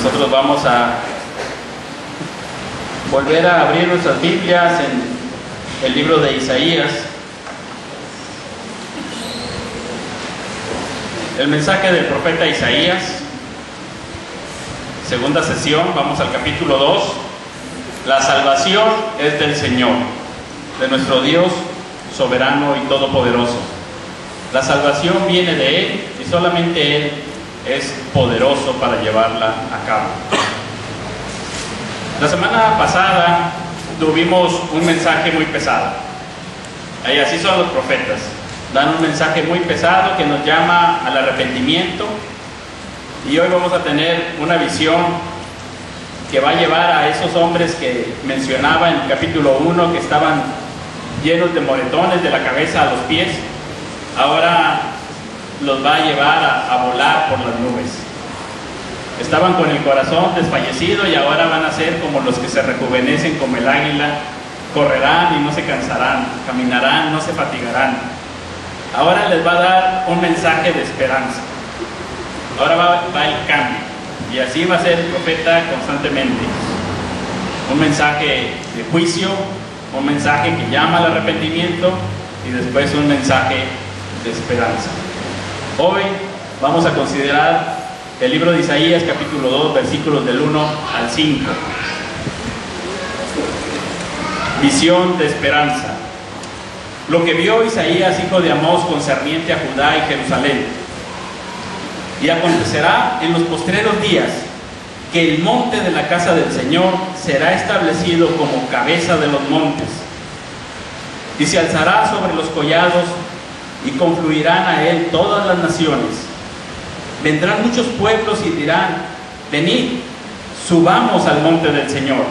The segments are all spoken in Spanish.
nosotros vamos a volver a abrir nuestras Biblias en el libro de Isaías. El mensaje del profeta Isaías, segunda sesión, vamos al capítulo 2. La salvación es del Señor, de nuestro Dios soberano y todopoderoso. La salvación viene de Él y solamente Él es poderoso para llevarla a cabo. La semana pasada tuvimos un mensaje muy pesado. Y así son los profetas. Dan un mensaje muy pesado que nos llama al arrepentimiento. Y hoy vamos a tener una visión que va a llevar a esos hombres que mencionaba en el capítulo 1, que estaban llenos de moretones de la cabeza a los pies. Ahora los va a llevar a volar por las nubes. Estaban con el corazón desfallecido y ahora van a ser como los que se rejuvenecen como el águila. Correrán y no se cansarán, caminarán, no se fatigarán. Ahora les va a dar un mensaje de esperanza. Ahora va el cambio. Y así va a ser el profeta constantemente. Un mensaje de juicio, un mensaje que llama al arrepentimiento y después un mensaje de esperanza. Hoy vamos a considerar el libro de Isaías, capítulo 2, versículos del 1 al 5. Visión de esperanza. Lo que vio Isaías, hijo de Amós, concerniente a Judá y Jerusalén. Y acontecerá en los postreros días que el monte de la casa del Señor será establecido como cabeza de los montes, y se alzará sobre los collados, y confluirán a él todas las naciones. Vendrán muchos pueblos y dirán: venid, subamos al monte del Señor,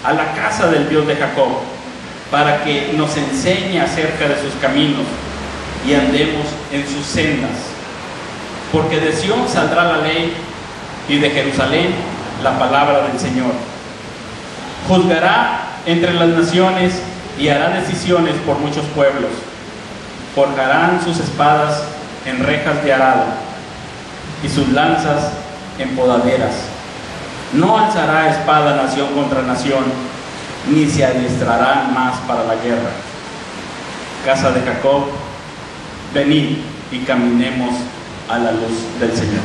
a la casa del Dios de Jacob, para que nos enseñe acerca de sus caminos y andemos en sus sendas. Porque de Sión saldrá la ley y de Jerusalén la palabra del Señor. Juzgará entre las naciones y hará decisiones por muchos pueblos. Forjarán sus espadas en rejas de arado y sus lanzas en podaderas. No alzará espada nación contra nación, ni se adiestrarán más para la guerra. Casa de Jacob, venid y caminemos a la luz del Señor.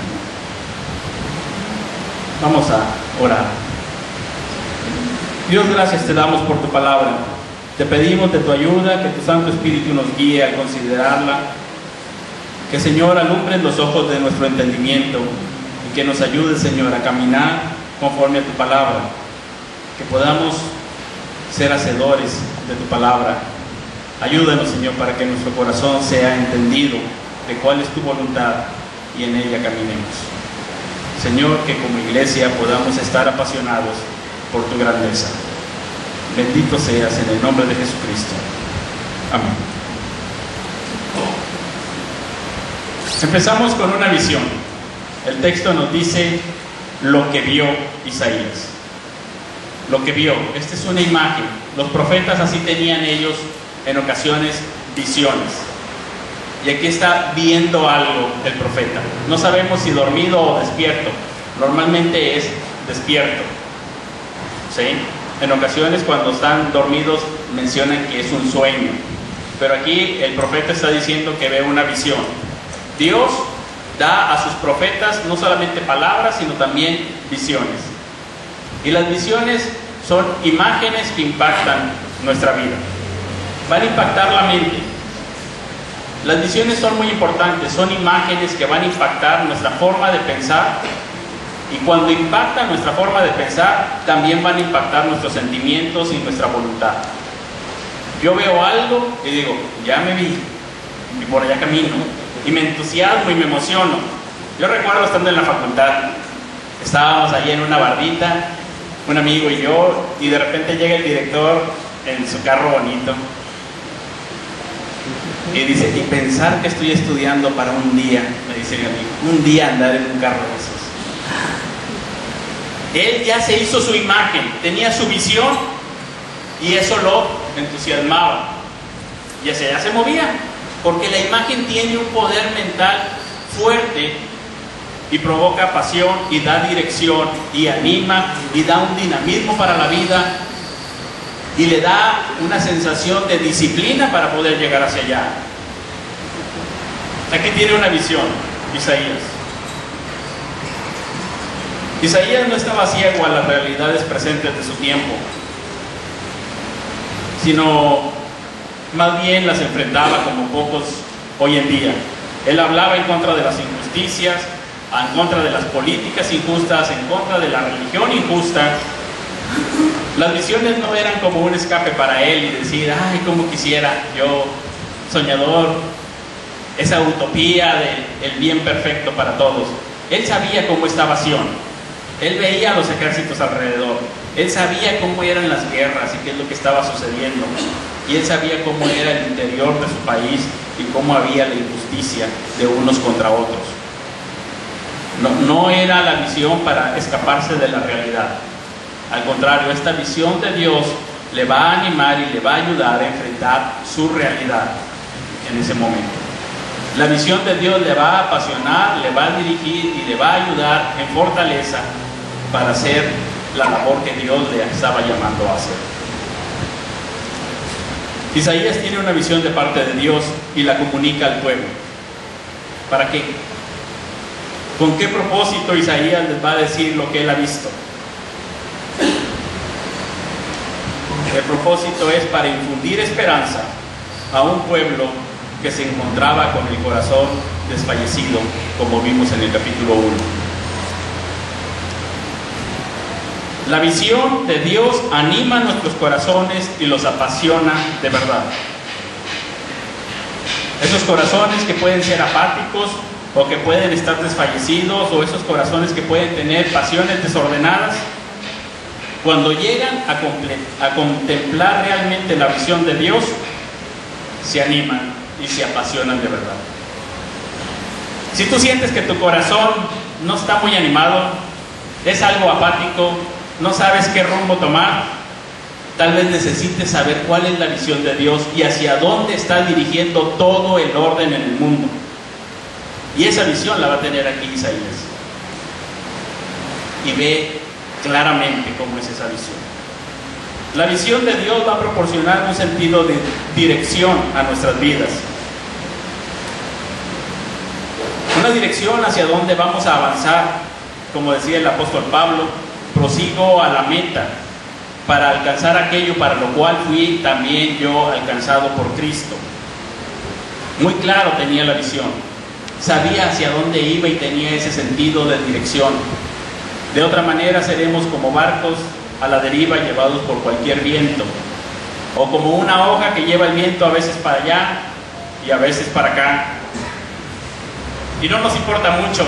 Vamos a orar. Dios, gracias te damos por tu palabra. Te pedimos de tu ayuda, que tu Santo Espíritu nos guíe al considerarla. Que, Señor, alumbres los ojos de nuestro entendimiento y que nos ayude, Señor, a caminar conforme a tu palabra. Que podamos ser hacedores de tu palabra. Ayúdanos, Señor, para que nuestro corazón sea entendido de cuál es tu voluntad y en ella caminemos. Señor, que como iglesia podamos estar apasionados por tu grandeza. Bendito seas en el nombre de Jesucristo. Amén. Empezamos con una visión. El texto nos dice lo que vio Isaías. Lo que vio. Esta es una imagen. Los profetas así tenían ellos en ocasiones visiones. Y aquí está viendo algo el profeta. No sabemos si dormido o despierto. Normalmente es despierto. ¿Sí? En ocasiones cuando están dormidos mencionan que es un sueño. Pero aquí el profeta está diciendo que ve una visión. Dios da a sus profetas no solamente palabras, sino también visiones. Y las visiones son imágenes que impactan nuestra vida. Van a impactar la mente. Las visiones son muy importantes, son imágenes que van a impactar nuestra forma de pensar, y cuando impactan nuestra forma de pensar, también van a impactar nuestros sentimientos y nuestra voluntad. Yo veo algo y digo, ya me vi, y por allá camino, y me entusiasmo y me emociono. Yo recuerdo estando en la facultad, estábamos allí en una bardita, un amigo y yo, y de repente llega el director en su carro bonito, y dice, y pensar que estoy estudiando para un día, me dice mi amigo, un día andar en un carro de esos. Él ya se hizo su imagen, tenía su visión, y eso lo entusiasmaba, y hacia allá se movía, porque la imagen tiene un poder mental fuerte y provoca pasión y da dirección y anima y da un dinamismo para la vida y le da una sensación de disciplina para poder llegar hacia allá. Aquí tiene una visión, Isaías. Isaías no estaba ciego a las realidades presentes de su tiempo, sino más bien las enfrentaba como pocos hoy en día. Él hablaba en contra de las injusticias, en contra de las políticas injustas, en contra de la religión injusta. Las visiones no eran como un escape para él y decir, ay, cómo quisiera yo, soñador, esa utopía del bien perfecto para todos. Él sabía cómo estaba Sión, él veía los ejércitos alrededor, él sabía cómo eran las guerras y qué es lo que estaba sucediendo, y él sabía cómo era el interior de su país y cómo había la injusticia de unos contra otros. No era la visión para escaparse de la realidad. Al contrario, esta visión de Dios le va a animar y le va a ayudar a enfrentar su realidad en ese momento. La visión de Dios le va a apasionar, le va a dirigir y le va a ayudar en fortaleza para hacer la labor que Dios le estaba llamando a hacer. Isaías tiene una visión de parte de Dios y la comunica al pueblo. ¿Para qué? ¿Con qué propósito Isaías les va a decir lo que él ha visto? El propósito es para infundir esperanza a un pueblo que se encontraba con el corazón desfallecido, como vimos en el capítulo 1. La visión de Dios anima nuestros corazones y los apasiona de verdad. Esos corazones que pueden ser apáticos o que pueden estar desfallecidos, o esos corazones que pueden tener pasiones desordenadas, cuando llegan a contemplar realmente la visión de Dios, se animan y se apasionan de verdad. Si tú sientes que tu corazón no está muy animado, es algo apático, no sabes qué rumbo tomar, tal vez necesites saber cuál es la visión de Dios y hacia dónde está dirigiendo todo el orden en el mundo. Y esa visión la va a tener aquí Isaías. Y ve claramente cómo es esa visión. La visión de Dios va a proporcionar un sentido de dirección a nuestras vidas. Una dirección hacia donde vamos a avanzar, como decía el apóstol Pablo, prosigo a la meta para alcanzar aquello para lo cual fui también yo alcanzado por Cristo. Muy claro tenía la visión, sabía hacia dónde iba y tenía ese sentido de dirección. De otra manera seremos como barcos a la deriva llevados por cualquier viento, o como una hoja que lleva el viento a veces para allá y a veces para acá, y no nos importa mucho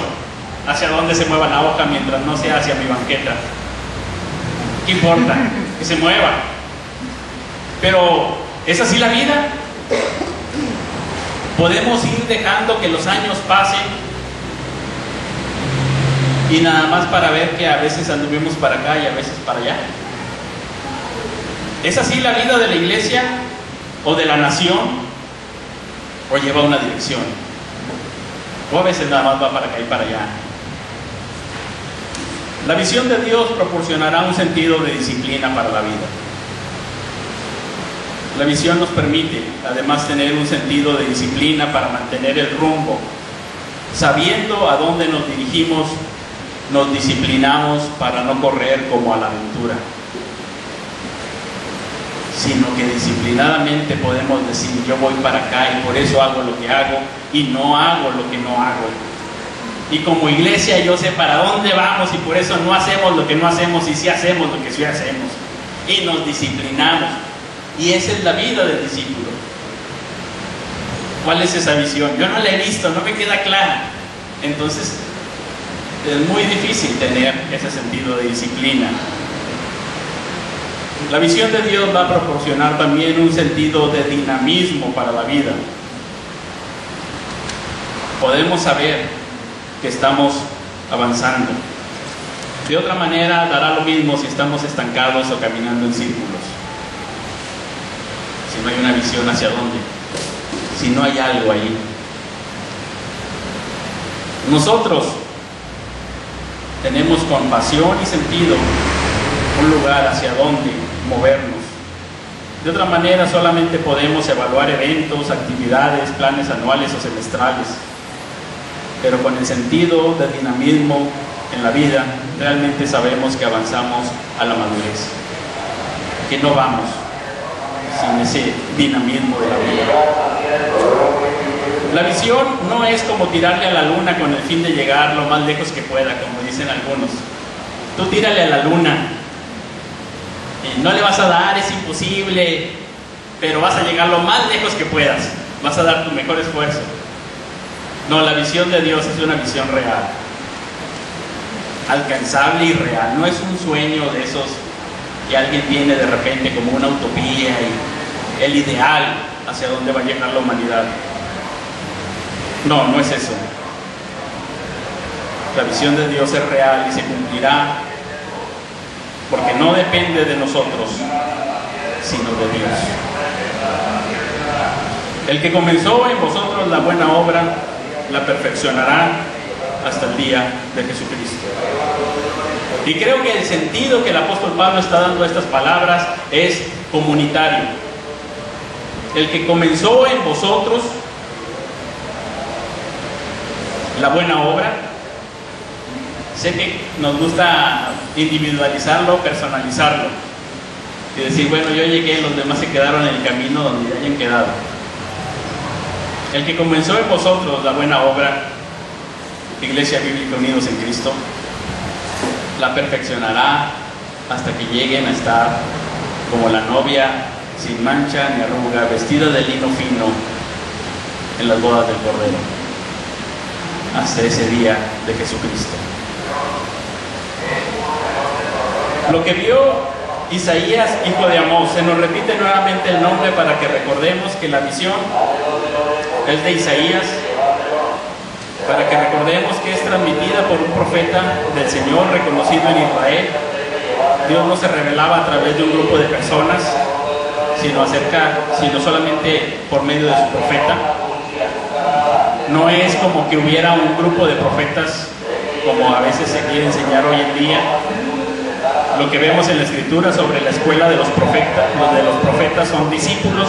hacia dónde se mueva la hoja mientras no sea hacia mi banqueta. ¿Qué importa? Que se mueva. Pero ¿es así la vida? ¿Podemos ir dejando que los años pasen y nada más para ver que a veces anduvimos para acá y a veces para allá? ¿Es así la vida de la iglesia o de la nación? ¿O lleva una dirección? ¿O a veces nada más va para acá y para allá? La visión de Dios proporcionará un sentido de disciplina para la vida. La visión nos permite además tener un sentido de disciplina para mantener el rumbo. Sabiendo a dónde nos dirigimos, nos disciplinamos para no correr como a la aventura, sino que disciplinadamente podemos decir, yo voy para acá y por eso hago lo que hago y no hago lo que no hago. Y como iglesia yo sé para dónde vamos y por eso no hacemos lo que no hacemos y sí hacemos lo que sí hacemos. Y nos disciplinamos. Y esa es la vida del discípulo. ¿Cuál es esa visión? Yo no la he visto, no me queda clara. Entonces es muy difícil tener ese sentido de disciplina. La visión de Dios va a proporcionar también un sentido de dinamismo para la vida. Podemos saber que estamos avanzando. De otra manera, dará lo mismo si estamos estancados o caminando en círculos. Si no hay una visión hacia dónde, si no hay algo ahí. Nosotros tenemos con pasión y sentido un lugar hacia donde movernos. De otra manera, solamente podemos evaluar eventos, actividades, planes anuales o semestrales. Pero con el sentido de dinamismo en la vida, realmente sabemos que avanzamos a la madurez. Que no vamos sin ese dinamismo de la vida. La visión no es como tirarle a la luna con el fin de llegar lo más lejos que pueda, como dicen algunos. Tú tírale a la luna y no le vas a dar, es imposible, pero vas a llegar lo más lejos que puedas, vas a dar tu mejor esfuerzo. No, la visión de Dios es una visión real, alcanzable y real. No es un sueño de esos que alguien tiene de repente como una utopía y el ideal hacia dónde va a llegar la humanidad. No, no es eso. La visión de Dios es real y se cumplirá porque no depende de nosotros, sino de Dios. El que comenzó en vosotros la buena obra, la perfeccionará hasta el día de Jesucristo. Y creo que el sentido que el apóstol Pablo está dando a estas palabras es comunitario. El que comenzó en vosotros la buena obra, sé que nos gusta individualizarlo, personalizarlo y decir, bueno, yo llegué, los demás se quedaron en el camino donde ya hayan quedado. El que comenzó en vosotros la buena obra, Iglesia Bíblica Unidos en Cristo, la perfeccionará hasta que lleguen a estar como la novia, sin mancha ni arruga, vestida de lino fino en las bodas del Cordero, hasta ese día de Jesucristo. Lo que vio Isaías, hijo de Amós, se nos repite nuevamente el nombre para que recordemos que la visión es de Isaías, para que recordemos que es transmitida por un profeta del Señor reconocido en Israel. Dios no se revelaba a través de un grupo de personas, sino solamente por medio de su profeta. No es como que hubiera un grupo de profetas como a veces se quiere enseñar hoy en día. Lo que vemos en la Escritura sobre la escuela de los profetas son discípulos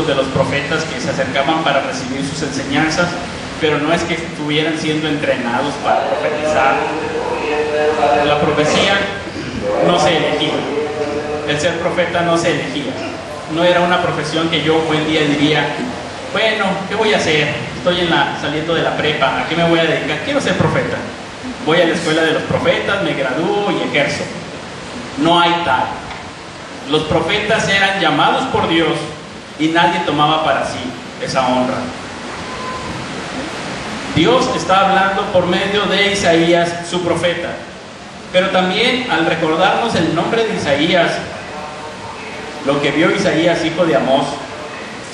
de los profetas que se acercaban para recibir sus enseñanzas, pero no es que estuvieran siendo entrenados para profetizar. La profecía no se elegía, el ser profeta no se elegía, no era una profesión que yo un buen día diría, bueno, ¿qué voy a hacer? Estoy saliendo de la prepa, ¿a qué me voy a dedicar? Quiero ser profeta. Voy a la escuela de los profetas, me gradúo y ejerzo. No hay tal. Los profetas eran llamados por Dios y nadie tomaba para sí esa honra. Dios está hablando por medio de Isaías, su profeta. Pero también al recordarnos el nombre de Isaías, lo que vio Isaías, hijo de Amós,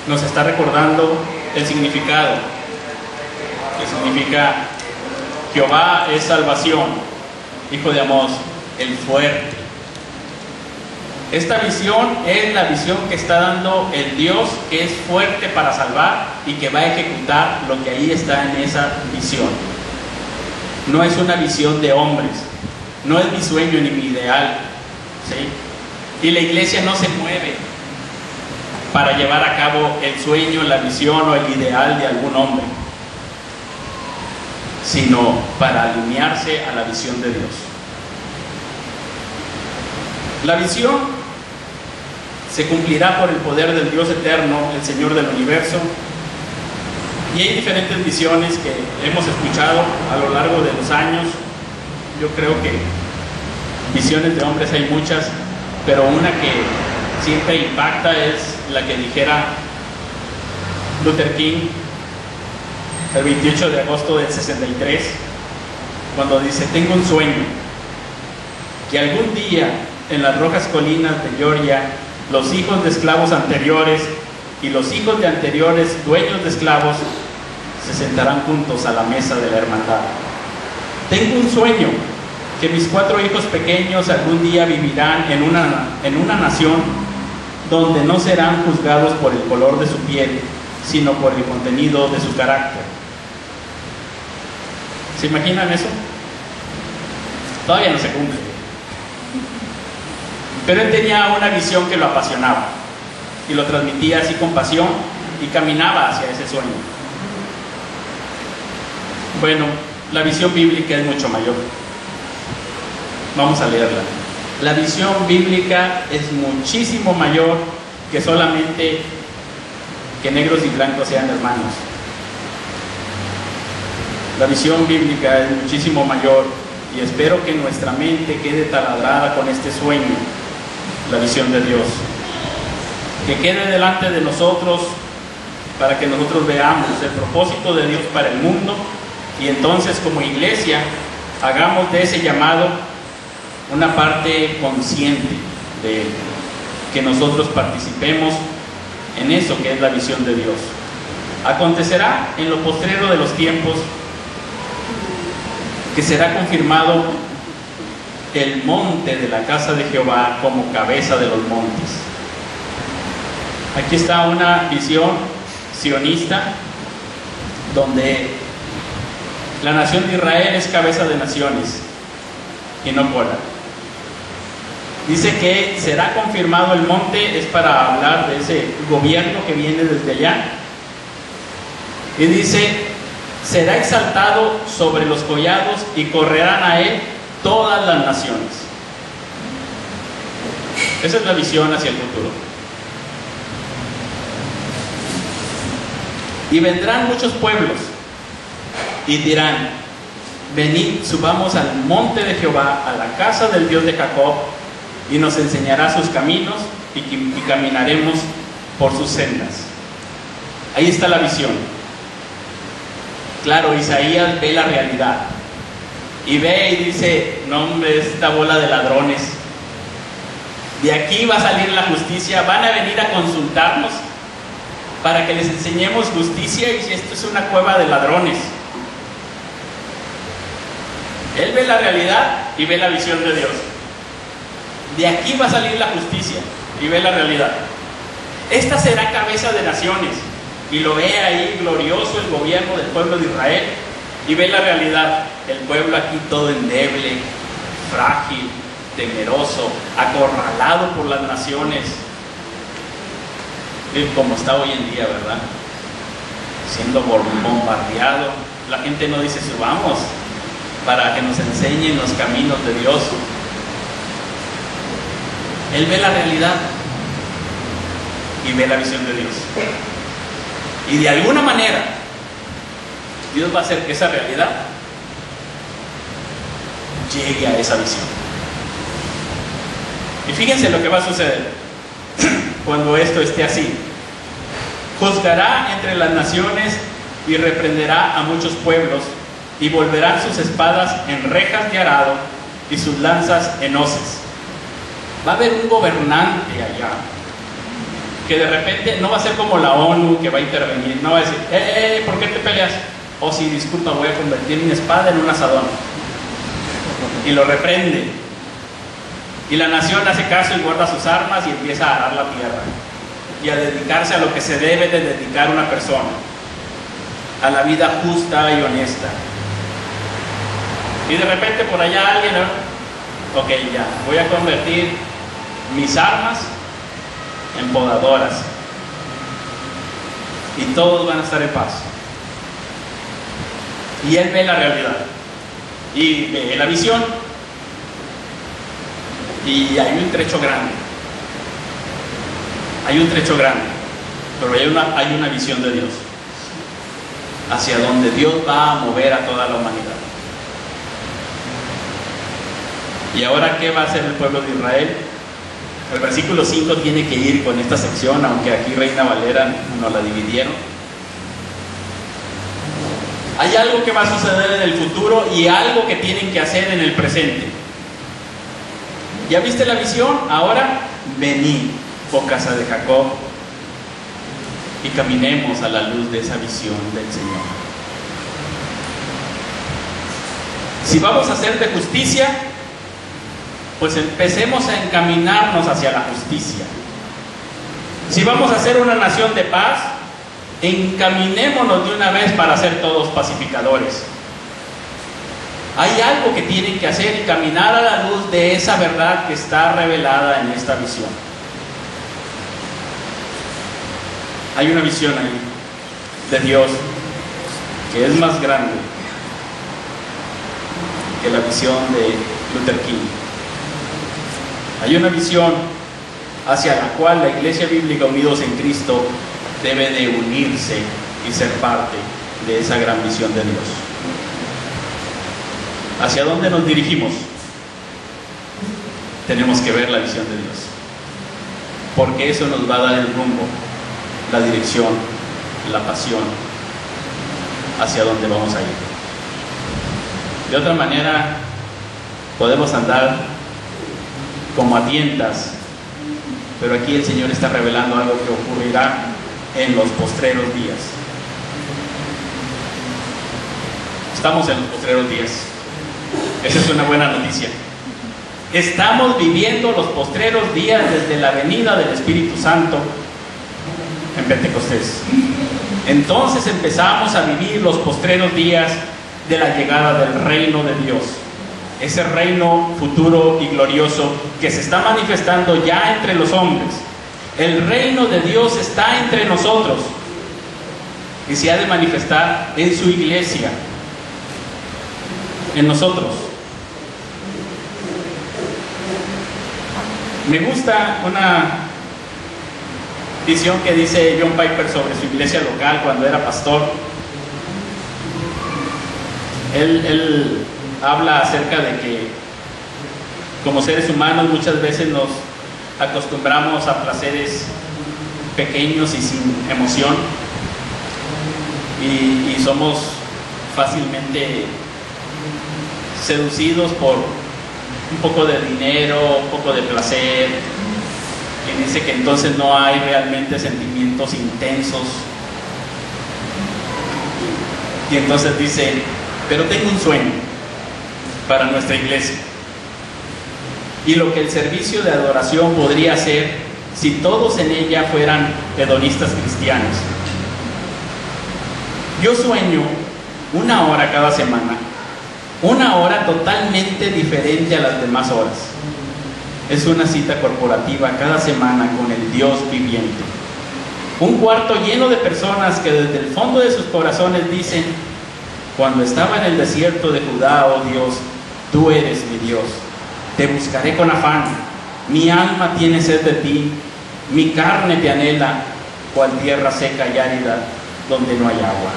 nos está recordando el significado, que significa Jehová es salvación, hijo de Amós, el fuerte. Esta visión es la visión que está dando el Dios que es fuerte para salvar y que va a ejecutar lo que ahí está en esa visión. No es una visión de hombres, no es mi sueño ni mi ideal, ¿sí? Y la iglesia no se mueve para llevar a cabo el sueño, la visión o el ideal de algún hombre, sino para alinearse a la visión de Dios. La visión se cumplirá por el poder del Dios eterno, el Señor del universo, y hay diferentes visiones que hemos escuchado a lo largo de los años. Yo creo que visiones de hombres hay muchas, pero una que siempre impacta es la que dijera Luther King el 28 de agosto del 63, cuando dice: tengo un sueño, que algún día en las rojas colinas de Georgia los hijos de esclavos anteriores y los hijos de anteriores dueños de esclavos se sentarán juntos a la mesa de la hermandad. Tengo un sueño, que mis 4 hijos pequeños algún día vivirán en una nación donde no serán juzgados por el color de su piel, sino por el contenido de su carácter. ¿Se imaginan eso? todavía no se cumple. Pero él tenía una visión que lo apasionaba y lo transmitía así con pasión y caminaba hacia ese sueño. Bueno, la visión bíblica es mucho mayor. Vamos a leerla. La visión bíblica es muchísimo mayor que solamente que negros y blancos sean hermanos. La visión bíblica es muchísimo mayor y espero que nuestra mente quede taladrada con este sueño, la visión de Dios. Que quede delante de nosotros para que nosotros veamos el propósito de Dios para el mundo y entonces como iglesia hagamos de ese llamado una parte consciente de él, que nosotros participemos en eso que es la visión de Dios. Acontecerá en lo postrero de los tiempos que será confirmado el monte de la casa de Jehová como cabeza de los montes. Aquí está una visión sionista donde la nación de Israel es cabeza de naciones y no cola. Dice que será confirmado el monte, es para hablar de ese gobierno que viene desde allá. Y dice, será exaltado sobre los collados y correrán a él todas las naciones. Esa es la visión hacia el futuro. Y vendrán muchos pueblos y dirán, venid, subamos al monte de Jehová, a la casa del Dios de Jacob, y nos enseñará sus caminos y caminaremos por sus sendas. Ahí está la visión. Claro, Isaías ve la realidad y ve y dice, no hombre, esta bola de ladrones, de aquí va a salir la justicia, van a venir a consultarnos para que les enseñemos justicia y si esto es una cueva de ladrones. Él ve la realidad y ve la visión de Dios. De aquí va a salir la justicia y ve la realidad. Esta será cabeza de naciones y lo ve ahí glorioso el gobierno del pueblo de Israel y ve la realidad. El pueblo aquí todo endeble, frágil, temeroso, acorralado por las naciones, como está hoy en día, ¿verdad? Siendo bombardeado. La gente no dice subamos para que nos enseñen los caminos de Dios. Él ve la realidad y ve la visión de Dios. Y de alguna manera, Dios va a hacer que esa realidad llegue a esa visión. Y fíjense lo que va a suceder cuando esto esté así. Juzgará entre las naciones y reprenderá a muchos pueblos, y volverán sus espadas en rejas de arado y sus lanzas en hoces. Va a haber un gobernante allá que de repente no va a ser como la ONU que va a intervenir, no va a decir, ¿por qué te peleas? Oh sí, disculpa, voy a convertir mi espada en un asadón. Y lo reprende. Y la nación hace caso y guarda sus armas y empieza a arar la tierra y a dedicarse a lo que se debe de dedicar una persona, a la vida justa y honesta. Y de repente por allá alguien, ¿no? Ok, ya, voy a convertir mis armas en podadoras y todos van a estar en paz. Y él ve la realidad y ve la visión y hay un trecho grande, pero hay una visión de Dios hacia donde Dios va a mover a toda la humanidad. ¿Y ahora qué va a hacer el pueblo de Israel? El versículo 5 tiene que ir con esta sección, aunque aquí Reina Valera nos la dividieron. Hay algo que va a suceder en el futuro y algo que tienen que hacer en el presente. ¿Ya viste la visión? Ahora venid, oh casa de Jacob, y caminemos a la luz de esa visión del Señor. Si vamos a hacer de justicia, pues empecemos a encaminarnos hacia la justicia. Si vamos a ser una nación de paz, encaminémonos de una vez para ser todos pacificadores. Hay algo que tienen que hacer y caminar a la luz de esa verdad que está revelada en esta visión. Hay una visión ahí de Dios que es más grande que la visión de Luther King. Hay una visión hacia la cual la Iglesia Bíblica Unidos en Cristo debe de unirse y ser parte de esa gran visión de Dios. ¿Hacia dónde nos dirigimos? Tenemos que ver la visión de Dios, porque eso nos va a dar el rumbo, la dirección, la pasión hacia dónde vamos a ir. De otra manera, podemos andar como a tientas, pero aquí el Señor está revelando algo que ocurrirá en los postreros días. Estamos en los postreros días. Esa es una buena noticia. Estamos viviendo los postreros días desde la venida del Espíritu Santo en Pentecostés. Entonces empezamos a vivir los postreros días de la llegada del reino de Dios. Ese reino futuro y glorioso que se está manifestando ya entre los hombres. El reino de Dios está entre nosotros y se ha de manifestar en su iglesia, en nosotros. Me gusta una visión que dice John Piper sobre su iglesia local cuando era pastor. Él habla acerca de que como seres humanos muchas veces nos acostumbramos a placeres pequeños y sin emoción y somos fácilmente seducidos por un poco de dinero, un poco de placer, y dice que entonces no hay realmente sentimientos intensos. Y entonces dice, pero tengo un sueño para nuestra iglesia, y lo que el servicio de adoración podría ser si todos en ella fueran hedonistas cristianos. Yo sueño 1 hora cada semana, 1 hora totalmente diferente a las demás horas. Es una cita corporativa cada semana con el Dios viviente. Un cuarto lleno de personas que desde el fondo de sus corazones dicen: cuando estaba en el desierto de Judá, oh Dios, tú eres mi Dios. Te buscaré con afán. Mi alma tiene sed de ti. Mi carne te anhela, cual tierra seca y árida donde no hay agua.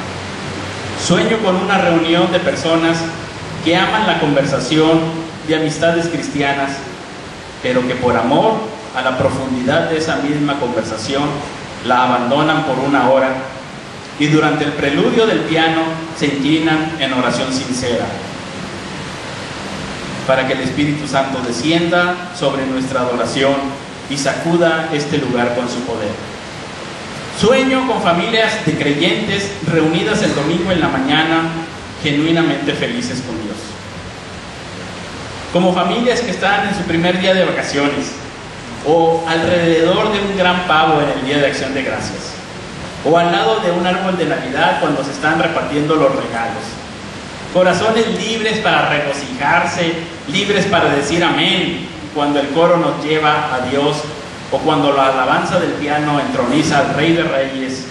Sueño con una reunión de personas que aman la conversación de amistades cristianas, pero que por amor a la profundidad de esa misma conversación la abandonan por 1 hora y durante el preludio del piano se inclinan en oración sincera para que el Espíritu Santo descienda sobre nuestra adoración y sacuda este lugar con su poder. Sueño con familias de creyentes reunidas el domingo en la mañana, genuinamente felices con Dios. Como familias que están en su primer día de vacaciones, o alrededor de un gran pavo en el Día de Acción de Gracias, o al lado de un árbol de Navidad cuando se están repartiendo los regalos. Corazones libres para regocijarse, libres para decir amén cuando el coro nos lleva a Dios, o cuando la alabanza del piano entroniza al Rey de Reyes,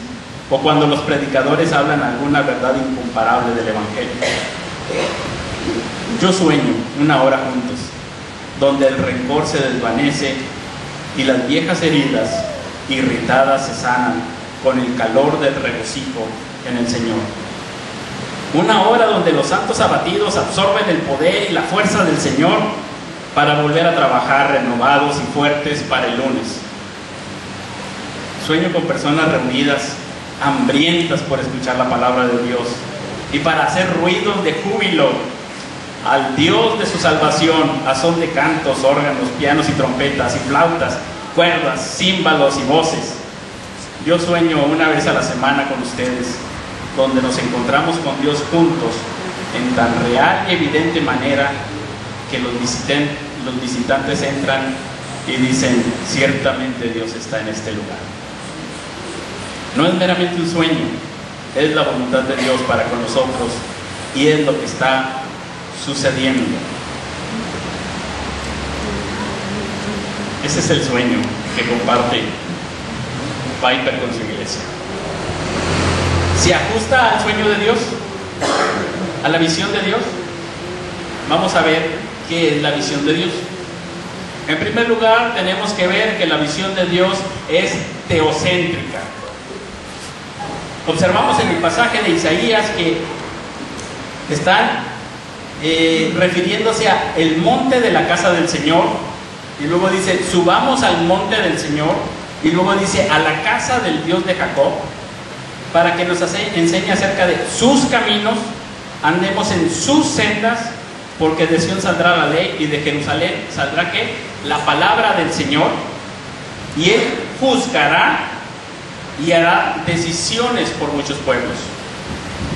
o cuando los predicadores hablan alguna verdad incomparable del Evangelio. Yo sueño 1 hora juntos, donde el rencor se desvanece y las viejas heridas irritadas se sanan con el calor del regocijo en el Señor. 1 hora donde los santos abatidos absorben el poder y la fuerza del Señor para volver a trabajar renovados y fuertes para el lunes. Sueño con personas reunidas, hambrientas por escuchar la palabra de Dios y para hacer ruidos de júbilo al Dios de su salvación a son de cantos, órganos, pianos y trompetas y flautas, cuerdas, címbalos y voces. Yo sueño 1 vez a la semana con ustedes, donde nos encontramos con Dios juntos en tan real y evidente manera que los visitantes entran y dicen: ciertamente Dios está en este lugar. No es meramente un sueño, es la voluntad de Dios para con nosotros y es lo que está sucediendo. Ese es el sueño que comparte Piper con su iglesia. ¿Se ajusta al sueño de Dios? ¿A la visión de Dios? Vamos a ver qué es la visión de Dios. En primer lugar, tenemos que ver que la visión de Dios es teocéntrica. Observamos en el pasaje de Isaías que están refiriéndose a el monte de la casa del Señor, y luego dice, subamos al monte del Señor, y luego dice, a la casa del Dios de Jacob, para que nos enseñe acerca de sus caminos, andemos en sus sendas, porque de Sión saldrá la ley, y de Jerusalén saldrá ¿qué? La palabra del Señor, y Él juzgará y hará decisiones por muchos pueblos.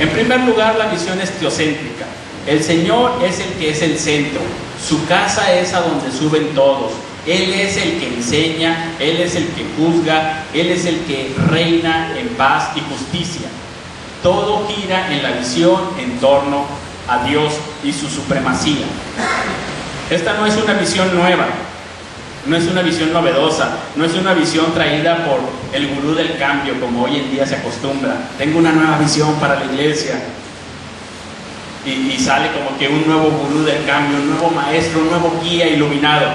En primer lugar, la visión es teocéntrica. El Señor es el que es el centro. Su casa es a donde suben todos. Él es el que enseña, Él es el que juzga, Él es el que reina en paz y justicia. Todo gira en la visión en torno a Dios y su supremacía. Esta no es una visión nueva, no es una visión novedosa, no es una visión traída por el gurú del cambio como hoy en día se acostumbra. Tengo una nueva visión para la iglesia y sale como que un nuevo gurú del cambio, un nuevo maestro, un nuevo guía iluminado.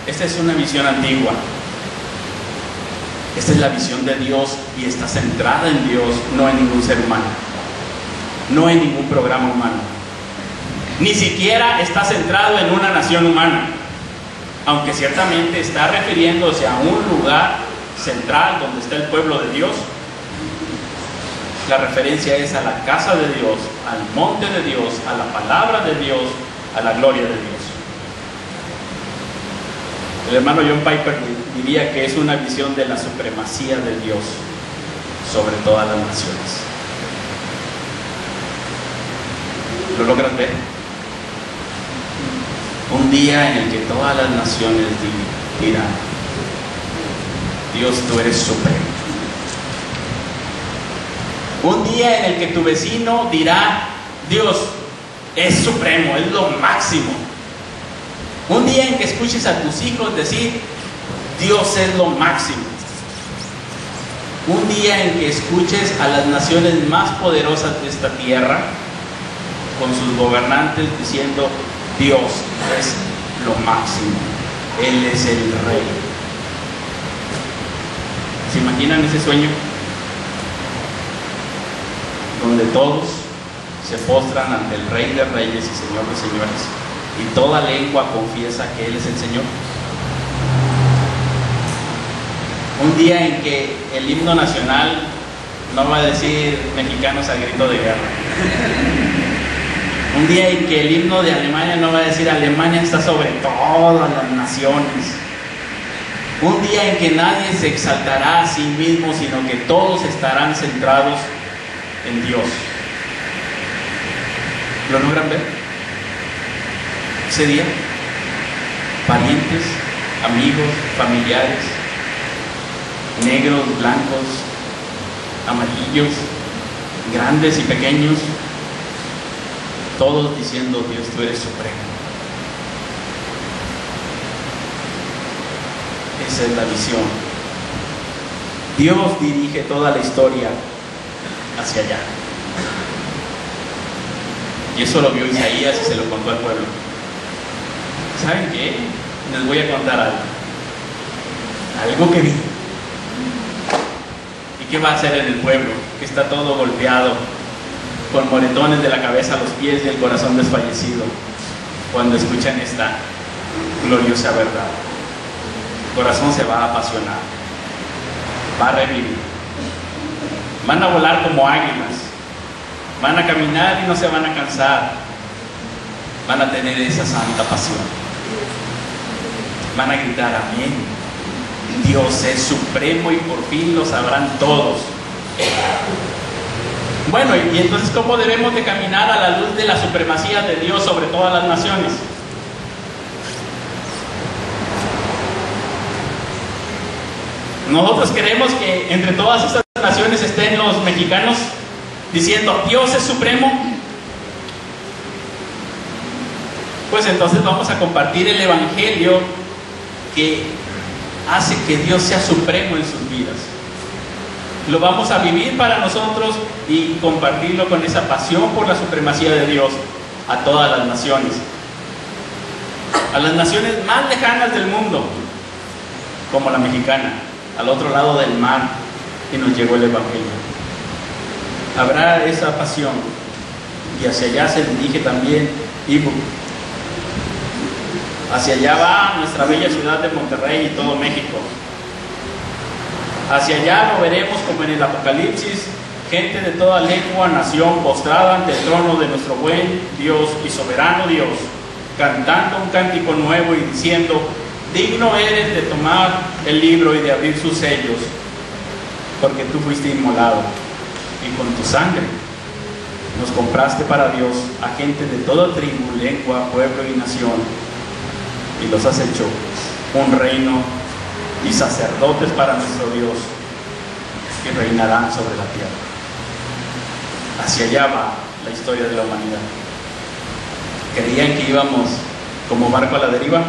Esta es una visión antigua. Esta es la visión de Dios y está centrada en Dios, no en ningún ser humano, no en ningún programa humano, ni siquiera está centrado en una nación humana, aunque ciertamente está refiriéndose a un lugar central donde está el pueblo de Dios. La referencia es a la casa de Dios, al monte de Dios, a la palabra de Dios, a la gloria de Dios. El hermano John Piper diría que es una visión de la supremacía de Dios sobre todas las naciones. ¿Lo logras ver? Un día en el que todas las naciones dirán, Dios, tú eres supremo. Un día en el que tu vecino dirá, Dios es supremo, es lo máximo. Un día en que escuches a tus hijos decir, Dios es lo máximo. Un día en que escuches a las naciones más poderosas de esta tierra, con sus gobernantes diciendo, Dios es lo máximo, Él es el Rey. ¿Se imaginan ese sueño? Donde todos se postran ante el Rey de Reyes y Señor de Señores, y toda lengua confiesa que Él es el Señor. Un día en que el himno nacional no va a decir mexicanos al grito de guerra. Un día en que el himno de Alemania no va a decir Alemania está sobre todas las naciones. Un día en que nadie se exaltará a sí mismo, sino que todos estarán centrados en Dios. ¿Lo logran ver? Ese día, parientes, amigos, familiares, negros, blancos, amarillos, grandes y pequeños, todos diciendo, Dios, tú eres supremo. Esa es la visión. Dios dirige toda la historia hacia allá. Y eso lo vio Isaías y se lo contó al pueblo. ¿Saben qué? Les voy a contar algo que vi. ¿Y qué va a hacer en el pueblo? Que está todo golpeado, con moretones de la cabeza a los pies y el corazón desfallecido, cuando escuchan esta gloriosa verdad. El corazón se va a apasionar, va a revivir. Van a volar como águilas, van a caminar y no se van a cansar, van a tener esa santa pasión, van a gritar amén, Dios es supremo y por fin lo sabrán todos. Bueno, y entonces ¿cómo debemos de caminar a la luz de la supremacía de Dios sobre todas las naciones? Nosotros queremos que entre todas estas naciones estén los mexicanos diciendo Dios es supremo. pues entonces vamos a compartir el Evangelio que hace que Dios sea supremo en sus vidas. Lo vamos a vivir para nosotros y compartirlo con esa pasión por la supremacía de Dios a todas las naciones. A las naciones más lejanas del mundo, como la mexicana, al otro lado del mar, y nos llegó el Evangelio. Habrá esa pasión, y hacia allá se dirige también Ibu. Hacia allá va nuestra bella ciudad de Monterrey y todo México. Hacia allá lo veremos como en el Apocalipsis, gente de toda lengua, nación, postrada ante el trono de nuestro buen Dios y soberano Dios, cantando un cántico nuevo y diciendo: digno eres de tomar el libro y de abrir sus sellos, porque tú fuiste inmolado, y con tu sangre nos compraste para Dios a gente de toda tribu, lengua, pueblo y nación, y los has hecho un reino y sacerdotes para nuestro Dios, que reinarán sobre la tierra. Hacia allá va la historia de la humanidad. ¿Creían que íbamos como barco a la deriva?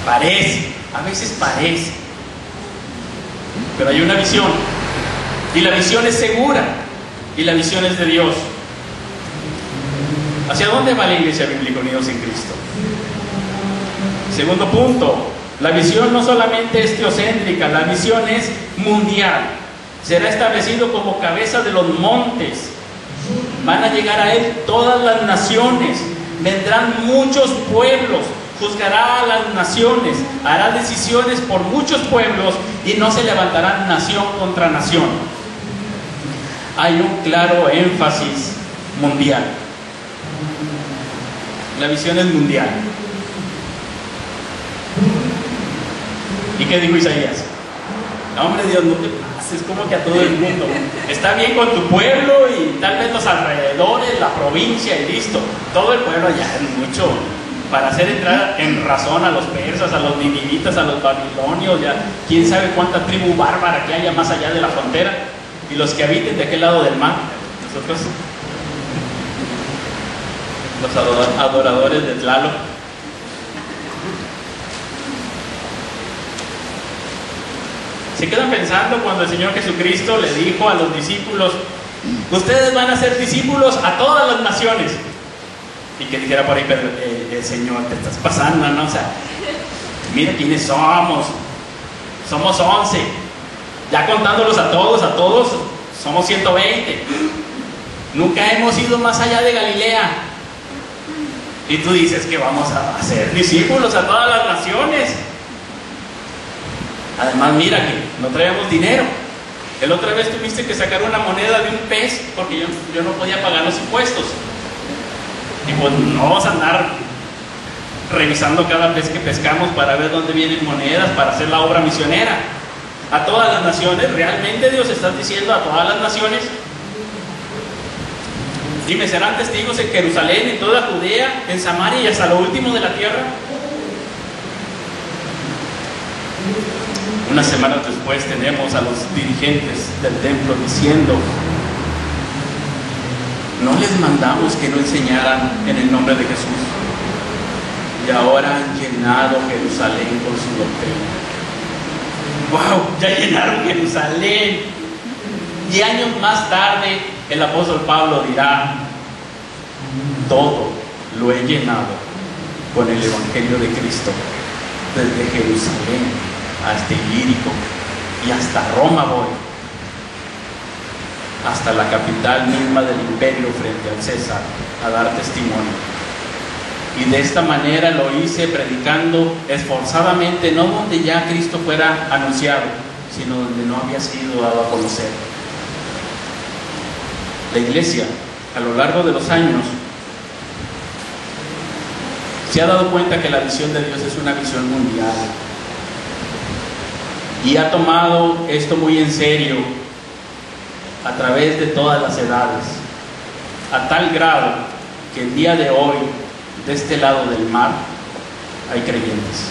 Parece, a veces parece, pero hay una visión, y la visión es segura, y la visión es de Dios. ¿Hacia dónde va la Iglesia Bíblica Unidos en Cristo? Segundo punto, la visión no solamente es teocéntrica, la visión es mundial. Será establecido como cabeza de los montes. Van a llegar a él todas las naciones, vendrán muchos pueblos, juzgará a las naciones, hará decisiones por muchos pueblos y no se levantarán nación contra nación. Hay un claro énfasis mundial. La visión es mundial. ¿Y qué dijo Isaías? No, hombre, Dios, no te pases, como que a todo el mundo. Está bien con tu pueblo y tal vez los alrededores, la provincia y listo. Todo el pueblo allá es mucho para hacer entrar en razón a los persas, a los ninivitas, a los babilonios, ya quién sabe cuánta tribu bárbara que haya más allá de la frontera, y los que habiten de aquel lado del mar. Nosotros, los adoradores de Tlaloc. Se quedan pensando cuando el Señor Jesucristo le dijo a los discípulos: ustedes van a ser discípulos a todas las naciones. Y que dijera por ahí Pedro: Señor, te estás pasando, ¿no? O sea, mira quiénes somos. Somos 11. Ya contándolos a todos, somos 120. Nunca hemos ido más allá de Galilea. Y tú dices que vamos a ser discípulos a todas las naciones. Además, mira que no traíamos dinero. La otra vez tuviste que sacar una moneda de un pez porque yo no podía pagar los impuestos. Y pues no vamos a andar revisando cada vez que pescamos para ver dónde vienen monedas para hacer la obra misionera. A todas las naciones, ¿realmente Dios está diciendo a todas las naciones? Dime, ¿serán testigos en Jerusalén, en toda Judea, en Samaria y hasta lo último de la tierra? Unas semanas después tenemos a los dirigentes del templo diciendo: no les mandamos que no enseñaran en el nombre de Jesús, y ahora han llenado Jerusalén con su doctrina. ¡Wow! Ya llenaron Jerusalén. Y años más tarde el apóstol Pablo dirá: todo lo he llenado con el Evangelio de Cristo, desde Jerusalén hasta Ilírico y hasta Roma voy, hasta la capital misma del imperio frente al César, a dar testimonio. Y de esta manera lo hice, predicando esforzadamente, no donde ya Cristo fuera anunciado, sino donde no había sido dado a conocer. La iglesia, a lo largo de los años, se ha dado cuenta que la visión de Dios es una visión mundial, y ha tomado esto muy en serio a través de todas las edades, a tal grado que el día de hoy, de este lado del mar, hay creyentes,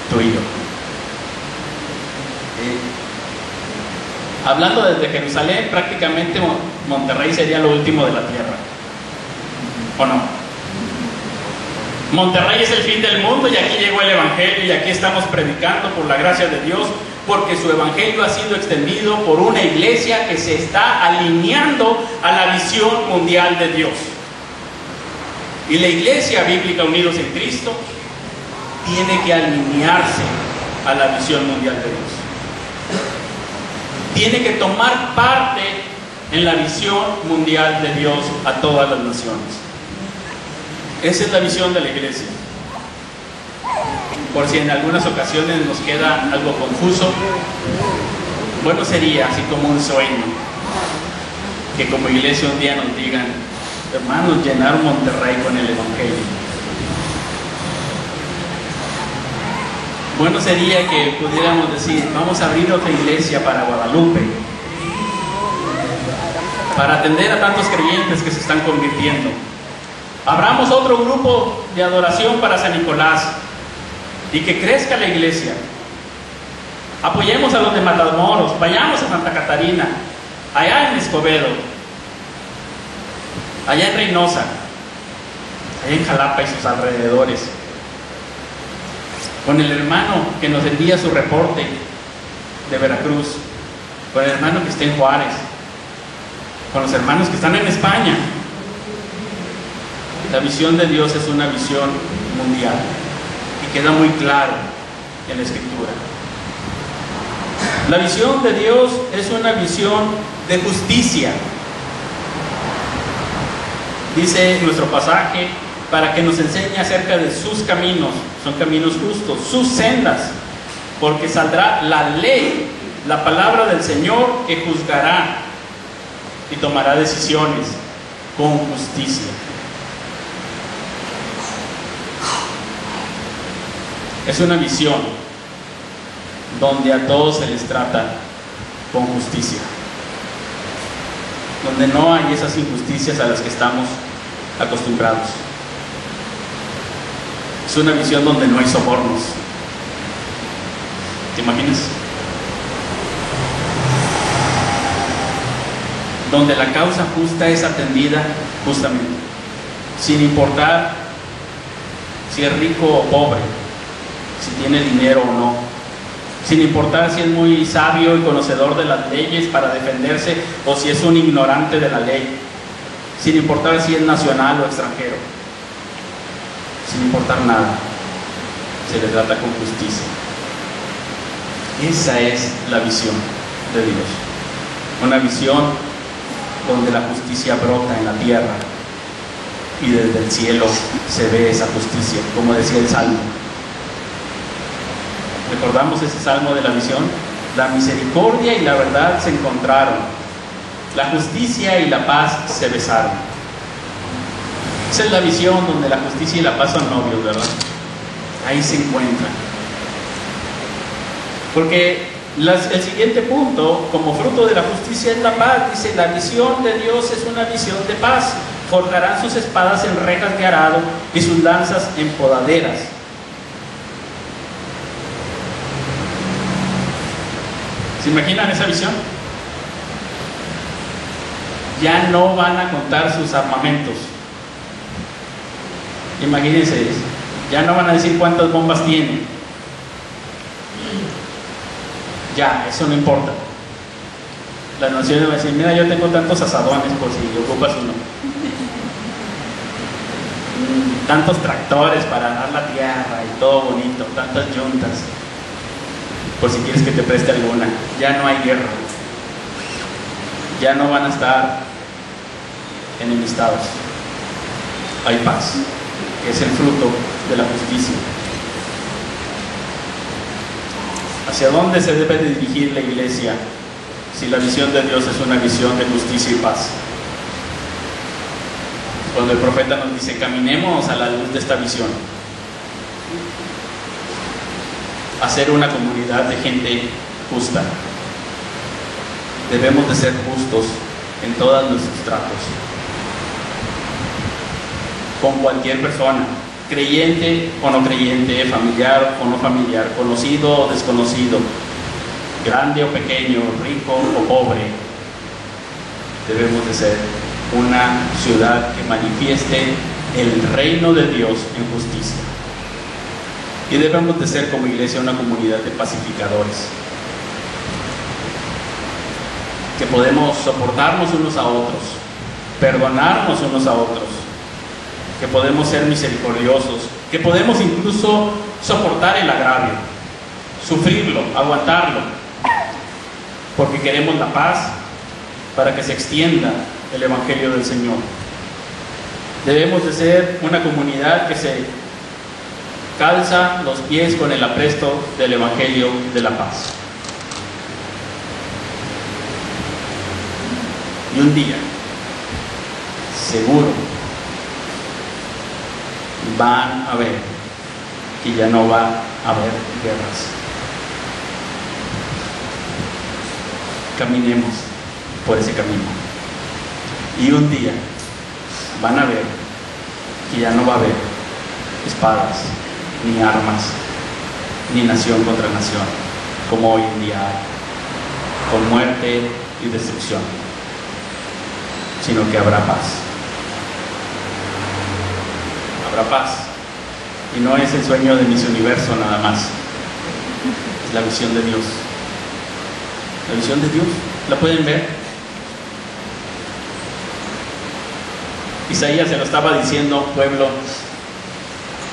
tú y yo. Hablando desde Jerusalén, prácticamente Monterrey sería lo último de la tierra. ¿O no? Monterrey es el fin del mundo y aquí llegó el Evangelio y aquí estamos predicando por la gracia de Dios, porque su Evangelio ha sido extendido por una iglesia que se está alineando a la visión mundial de Dios. Y la Iglesia Bíblica Unidos en Cristo tiene que alinearse a la visión mundial de Dios. Tiene que tomar parte en la visión mundial de Dios a todas las naciones. Esa es la visión de la iglesia. Por si en algunas ocasiones nos queda algo confuso, bueno sería así como un sueño, que como iglesia un día nos digan: hermanos, llenar Monterrey con el Evangelio. Bueno sería que pudiéramos decir: vamos a abrir otra iglesia para Guadalupe, para atender a tantos creyentes que se están convirtiendo. Abramos otro grupo de adoración para San Nicolás y que crezca la iglesia. Apoyemos a los de Matamoros, vayamos a Santa Catarina, allá en Escobedo, allá en Reynosa, allá en Jalapa y sus alrededores, con el hermano que nos envía su reporte de Veracruz, con el hermano que está en Juárez, con los hermanos que están en España. La visión de Dios es una visión mundial y queda muy claro en la Escritura. La visión de Dios es una visión de justicia. Dice nuestro pasaje, para que nos enseñe acerca de sus caminos, son caminos justos, sus sendas, porque saldrá la ley, la palabra del Señor, que juzgará y tomará decisiones con justicia. Es una visión donde a todos se les trata con justicia, donde no hay esas injusticias a las que estamos acostumbrados. Es una visión donde no hay sobornos. ¿Te imaginas? Donde la causa justa es atendida justamente, sin importar si es rico o pobre, si tiene dinero o no, sin importar si es muy sabio y conocedor de las leyes para defenderse o si es un ignorante de la ley, sin importar si es nacional o extranjero, sin importar nada, se le trata con justicia. Esa es la visión de Dios, una visión donde la justicia brota en la tierra y desde el cielo se ve esa justicia, como decía el Salmo. ¿Recordamos ese salmo de la visión? La misericordia y la verdad se encontraron, la justicia y la paz se besaron. Esa es la visión donde la justicia y la paz son novios, ¿verdad? Ahí se encuentran. Porque el siguiente punto, como fruto de la justicia, es la paz. Dice: la visión de Dios es una visión de paz. Forjarán sus espadas en rejas de arado y sus lanzas en podaderas. ¿Se imaginan esa visión? Ya no van a contar sus armamentos. Imagínense eso. Ya no van a decir cuántas bombas tienen. Ya, eso no importa. Las naciones van a decir: mira, yo tengo tantos asadones por si ocupas uno. Tantos tractores para arar la tierra y todo bonito, tantas yuntas, por si quieres que te preste alguna. Ya no hay guerra. Ya no van a estar enemistados. Hay paz, que es el fruto de la justicia. ¿Hacia dónde se debe de dirigir la iglesia si la visión de Dios es una visión de justicia y paz? Cuando el profeta nos dice: caminemos a la luz de esta visión, a ser una comunidad de gente justa. Debemos de ser justos en todos nuestros tratos con cualquier persona, creyente o no creyente, familiar o no familiar, conocido o desconocido, grande o pequeño, rico o pobre. Debemos de ser una ciudad que manifieste el reino de Dios en justicia. Y debemos de ser como iglesia una comunidad de pacificadores, que podemos soportarnos unos a otros, perdonarnos unos a otros, que podemos ser misericordiosos, que podemos incluso soportar el agravio, sufrirlo, aguantarlo, porque queremos la paz para que se extienda el Evangelio del Señor. Debemos de ser una comunidad que se calza los pies con el apresto del Evangelio de la paz. Y un día, seguro, van a ver que ya no va a haber guerras. Caminemos por ese camino. Y un día van a ver que ya no va a haber espadas, ni armas, ni nación contra nación, como hoy en día hay, con muerte y destrucción, sino que habrá paz. Habrá paz. Y no es el sueño de Miss Universo nada más, es la visión de Dios. La visión de Dios, ¿la pueden ver? Isaías se lo estaba diciendo a un pueblo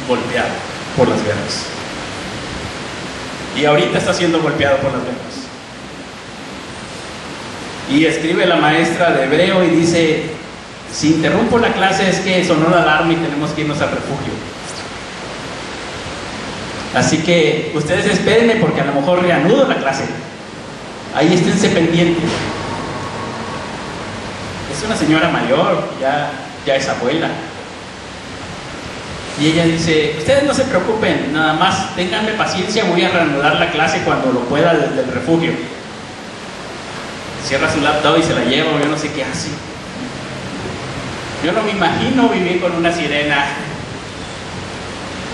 golpeado por las guerras. Y ahorita está siendo golpeado por las guerras. Y escribe la maestra de hebreo y dice: si interrumpo la clase es que sonó la alarma y tenemos que irnos al refugio. Así que ustedes espérenme porque a lo mejor reanudo la clase. Ahí esténse pendientes. Es una señora mayor, ya es abuela. Y ella dice: ustedes no se preocupen, nada más ténganme paciencia, voy a reanudar la clase cuando lo pueda desde el refugio. Cierra su laptop y se la lleva, yo no sé qué hace. Yo no me imagino vivir con una sirena.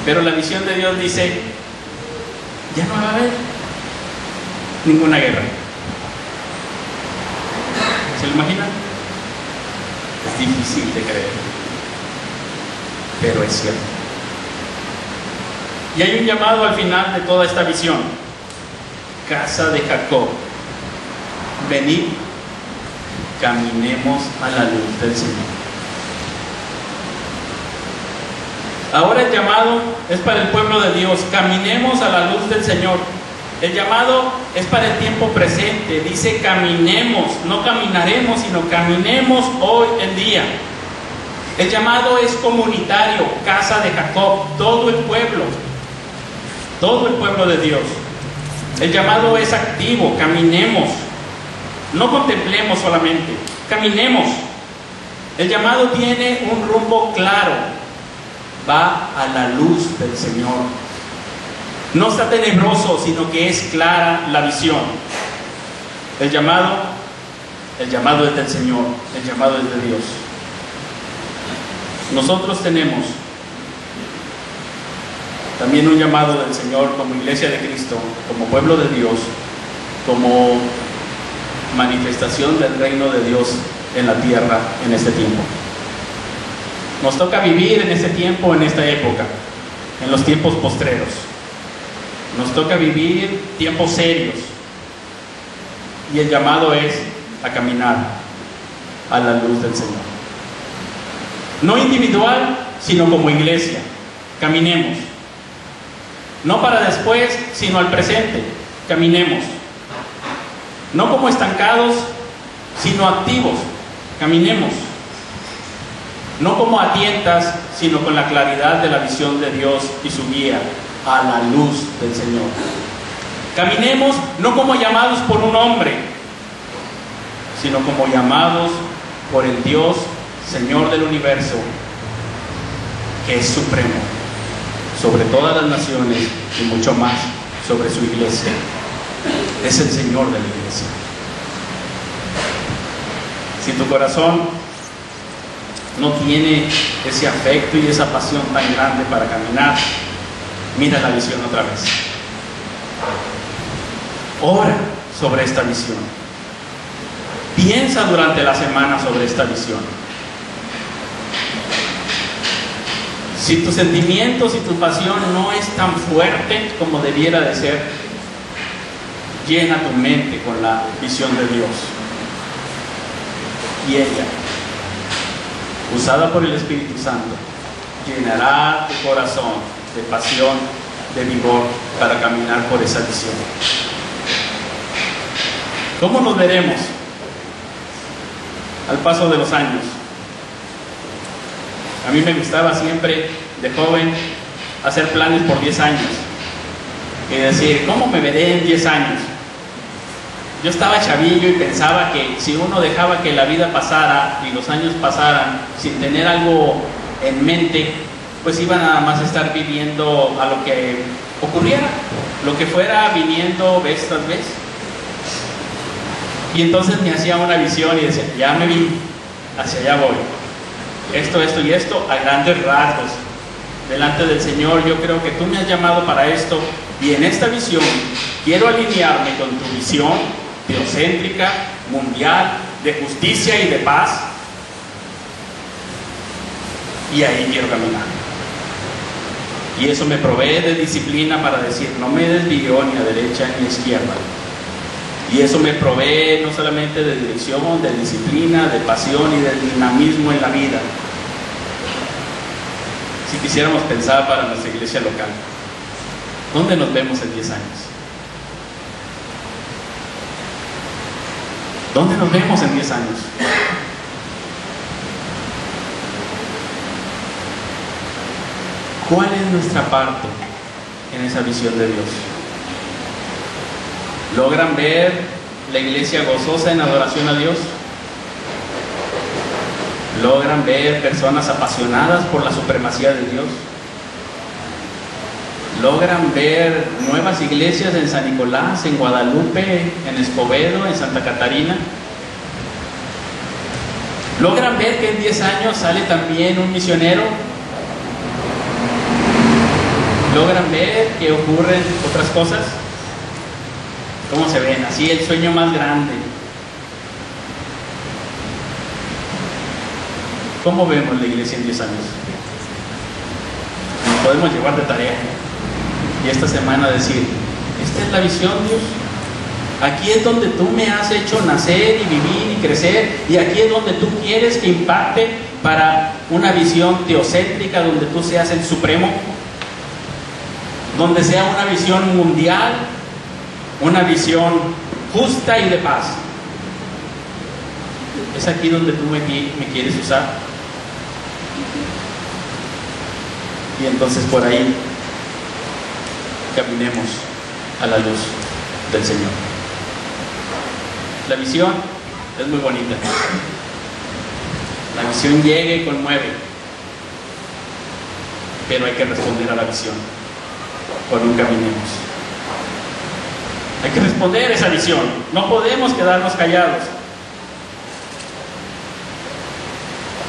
Pero la visión de Dios dice: ya no va a haber ninguna guerra. ¿Se lo imaginan? Es difícil de creer, pero es cierto. Y hay un llamado al final de toda esta visión: casa de Jacob, venid, caminemos a la luz del Señor. Ahora el llamado es para el pueblo de Dios: caminemos a la luz del Señor. El llamado es para el tiempo presente, dice caminemos, no caminaremos, sino caminemos hoy en día. El llamado es comunitario, casa de Jacob, todo el pueblo de Dios. El llamado es activo, caminemos, no contemplemos solamente, caminemos. El llamado tiene un rumbo claro, va a la luz del Señor. No está tenebroso, sino que es clara la visión. El llamado es del Señor, el llamado es de Dios. Nosotros tenemos también un llamado del Señor como iglesia de Cristo, como pueblo de Dios, como manifestación del reino de Dios en la tierra en este tiempo. Nos toca vivir en este tiempo, en esta época, en los tiempos postreros. Nos toca vivir tiempos serios. Y el llamado es a caminar a la luz del Señor. No individual, sino como iglesia. Caminemos. No para después, sino al presente. Caminemos. No como estancados, sino activos. Caminemos. No como a tientas, sino con la claridad de la visión de Dios y su guía a la luz del Señor. Caminemos no como llamados por un hombre, sino como llamados por el Dios, Señor del universo, que es supremo sobre todas las naciones y mucho más sobre su iglesia. Es el Señor de la iglesia. Si tu corazón no tiene ese afecto y esa pasión tan grande para caminar, mira la visión otra vez. Ora sobre esta visión. Piensa durante la semana sobre esta visión. Si tus sentimientos y tu pasión no es tan fuerte como debiera de ser, llena tu mente con la visión de Dios. Y ella, usada por el Espíritu Santo, llenará tu corazón de pasión, de vigor para caminar por esa visión. ¿Cómo nos veremos al paso de los años? A mí me gustaba siempre, de joven, hacer planes por 10 años y decir, ¿cómo me veré en 10 años? Yo estaba chavillo y pensaba que si uno dejaba que la vida pasara y los años pasaran sin tener algo en mente, pues iba nada más a estar viviendo a lo que ocurriera, lo que fuera viniendo vez tras vez. Y entonces me hacía una visión y decía, ya me vi, hacia allá voy. Esto y esto a grandes rasgos. Delante del Señor, yo creo que tú me has llamado para esto, y en esta visión quiero alinearme con tu visión teocéntrica, mundial, de justicia y de paz, y ahí quiero caminar. Y eso me provee de disciplina para decir, no me desvío ni a derecha ni a izquierda. Y eso me provee no solamente de dirección, de disciplina, de pasión y de dinamismo en la vida. Si quisiéramos pensar para nuestra iglesia local, ¿dónde nos vemos en 10 años? ¿Dónde nos vemos en 10 años? ¿Cuál es nuestra parte en esa visión de Dios? ¿Logran ver la iglesia gozosa en adoración a Dios? ¿Logran ver personas apasionadas por la supremacía de Dios? ¿Logran ver nuevas iglesias en San Nicolás, en Guadalupe, en Escobedo, en Santa Catarina? ¿Logran ver que en 10 años sale también un misionero? ¿Logran ver que ocurren otras cosas? ¿Cómo se ven? Así el sueño más grande. ¿Cómo vemos la iglesia en 10 años? Nos podemos llevar de tarea y esta semana decir, esta es la visión, Dios. Aquí es donde tú me has hecho nacer y vivir y crecer, y aquí es donde tú quieres que impacte para una visión teocéntrica, donde tú seas el supremo, donde sea una visión mundial, una visión justa y de paz. Es aquí donde tú me quieres usar. Y entonces por ahí caminemos a la luz del Señor. La visión es muy bonita. La visión llega y conmueve, pero hay que responder a la visión por un caminemos. Hay que responder a esa visión. No podemos quedarnos callados.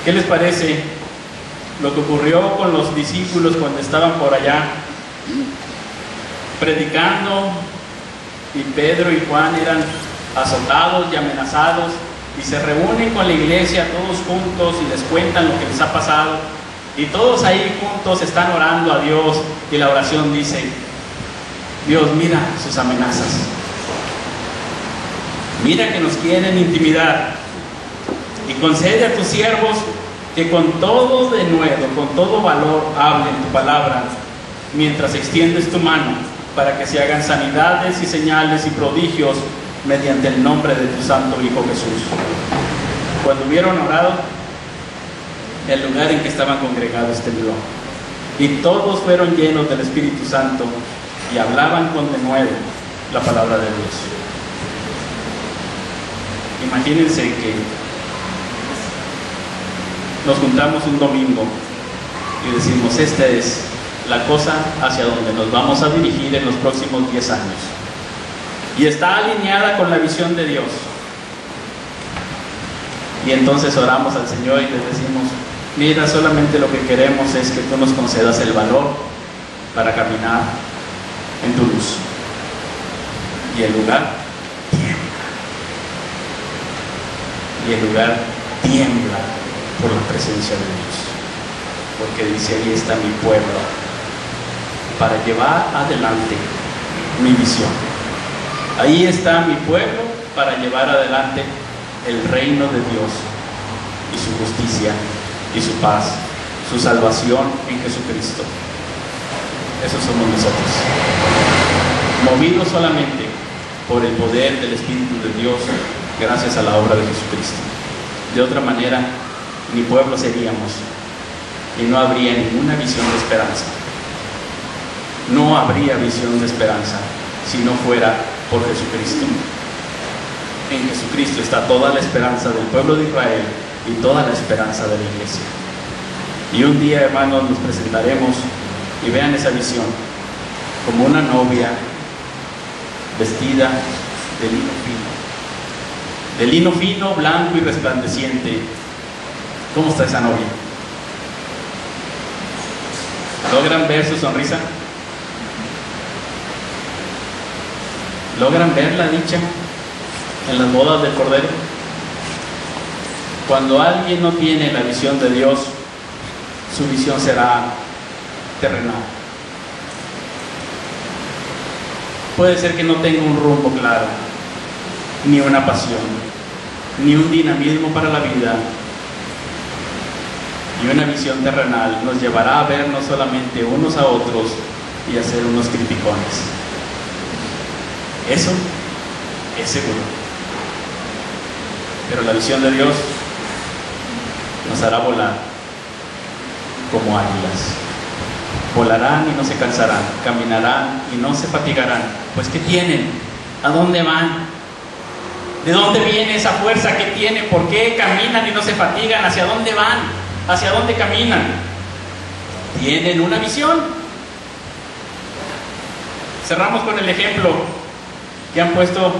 ¿Qué les parece lo que ocurrió con los discípulos cuando estaban por allá predicando, y Pedro y Juan eran azotados y amenazados, y se reúnen con la iglesia todos juntos y les cuentan lo que les ha pasado, y todos ahí juntos están orando a Dios, y la oración dice, Dios, mira sus amenazas, mira que nos quieren intimidar, y concede a tus siervos que con todo denuedo, con todo valor hablen tu palabra, mientras extiendes tu mano, para que se hagan sanidades y señales y prodigios mediante el nombre de tu santo Hijo Jesús. Cuando hubieron orado, el lugar en que estaban congregados tembló, y todos fueron llenos del Espíritu Santo y hablaban con denuedo la palabra de Dios. Imagínense que nos juntamos un domingo y decimos, esta es la cosa hacia donde nos vamos a dirigir en los próximos 10 años. Y está alineada con la visión de Dios. Y entonces oramos al Señor y le decimos, mira, solamente lo que queremos es que tú nos concedas el valor para caminar en tu luz. Y el lugar tiembla. Y el lugar tiembla por la presencia de Dios. porque dice, ahí está mi pueblo, para llevar adelante mi visión. Ahí está mi pueblo para llevar adelante el reino de Dios y su justicia y su paz, su salvación en Jesucristo. Esos somos nosotros, movidos solamente por el poder del Espíritu de Dios, gracias a la obra de Jesucristo. De otra manera, ni pueblo seríamos y no habría ninguna visión de esperanza. No habría visión de esperanza si no fuera por Jesucristo. En Jesucristo está toda la esperanza del pueblo de Israel y toda la esperanza de la iglesia. Y un día, hermanos, nos presentaremos y vean esa visión como una novia vestida de lino fino, blanco y resplandeciente. ¿Cómo está esa novia? ¿Logran ver su sonrisa? ¿Logran ver la dicha en las bodas del Cordero? Cuando alguien no tiene la visión de Dios, su visión será terrenal. Puede ser que no tenga un rumbo claro, ni una pasión, ni un dinamismo para la vida. Y una visión terrenal nos llevará a vernos solamente unos a otros y a ser unos criticones. Eso es seguro. Pero la visión de Dios nos hará volar como águilas. Volarán y no se cansarán, caminarán y no se fatigarán. Pues ¿qué tienen? ¿A dónde van? ¿De dónde viene esa fuerza que tienen? ¿Por qué caminan y no se fatigan? ¿Hacia dónde van? ¿Hacia dónde caminan? Tienen una visión. Cerramos con el ejemplo que han puesto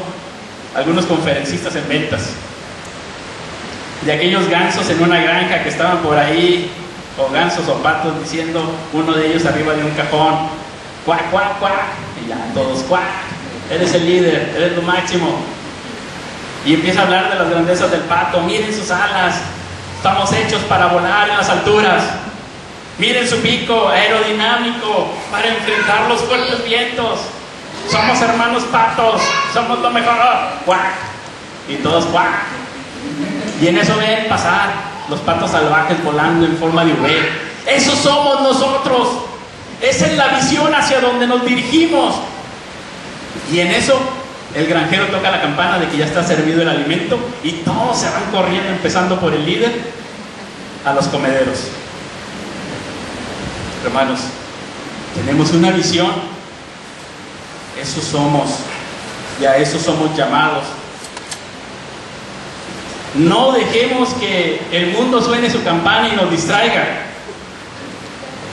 algunos conferencistas en ventas, de aquellos gansos en una granja que estaban por ahí, o gansos o patos, diciendo uno de ellos arriba de un cajón, cuac, cuac, cuac, y ya todos, cuac, eres el líder, eres lo máximo. Y empieza a hablar de las grandezas del pato. Miren sus alas, estamos hechos para volar en las alturas. Miren su pico aerodinámico para enfrentar los fuertes vientos. Somos hermanos patos, somos lo mejor. ¡Cuac! Y todos ¡cuac! Y en eso ven pasar los patos salvajes volando en forma de V. Esos somos nosotros. Esa es la visión hacia donde nos dirigimos. Y en eso el granjero toca la campana de que ya está servido el alimento y todos se van corriendo, empezando por el líder, a los comederos. Hermanos, tenemos una visión. Eso somos, y a eso somos llamados. No dejemos que el mundo suene su campana y nos distraiga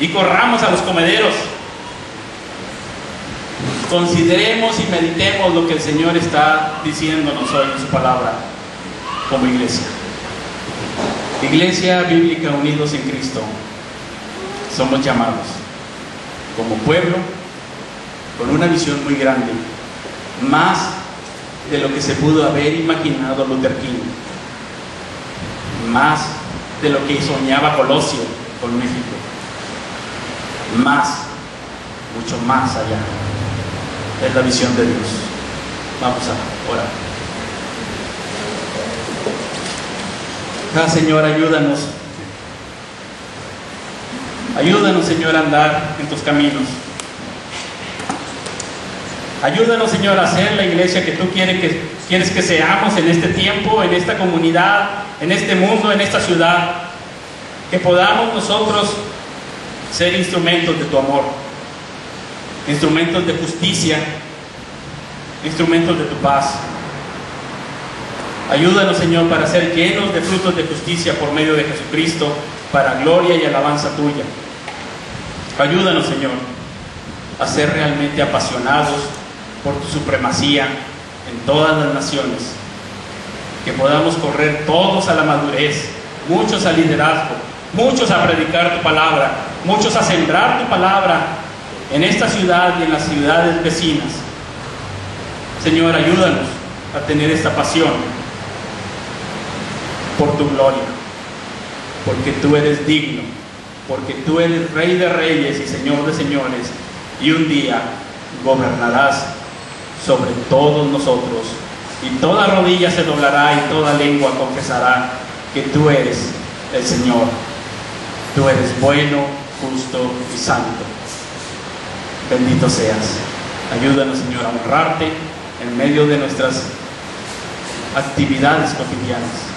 y corramos a los comederos. Consideremos y meditemos lo que el Señor está diciéndonos hoy en su palabra como iglesia. Iglesia Bíblica Unidos en Cristo. Somos llamados como pueblo con una visión muy grande, más de lo que se pudo haber imaginado Luther King, más de lo que soñaba Colosio con México, más, mucho más allá. Es la visión de Dios. Vamos a orar. Señor, ayúdanos. Ayúdanos, Señor, a andar en tus caminos. Ayúdanos, Señor, a ser la iglesia que tú quieres que seamos en este tiempo, en esta comunidad, en este mundo, en esta ciudad. Que podamos nosotros ser instrumentos de tu amor, instrumentos de justicia, instrumentos de tu paz. Ayúdanos, Señor, para ser llenos de frutos de justicia por medio de Jesucristo, para gloria y alabanza tuya. Ayúdanos, Señor, a ser realmente apasionados por tu supremacía en todas las naciones. Que podamos correr todos a la madurez, muchos al liderazgo, muchos a predicar tu palabra, muchos a sembrar tu palabra en esta ciudad y en las ciudades vecinas. Señor, ayúdanos a tener esta pasión por tu gloria, porque tú eres digno porque tú eres Rey de Reyes y Señor de Señores, y un día gobernarás sobre todos nosotros, y toda rodilla se doblará y toda lengua confesará que tú eres el Señor. Tú eres bueno, justo y santo. Bendito seas. Ayúdanos, Señor, a honrarte en medio de nuestras actividades cotidianas.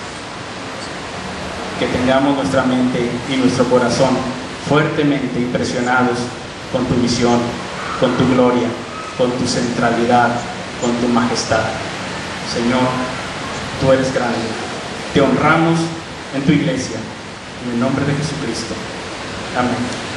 Que tengamos nuestra mente y nuestro corazón fuertemente impresionados con tu misión, con tu gloria, con tu centralidad, con tu majestad. Señor, tú eres grande. Te honramos en tu iglesia, en el nombre de Jesucristo. Amén.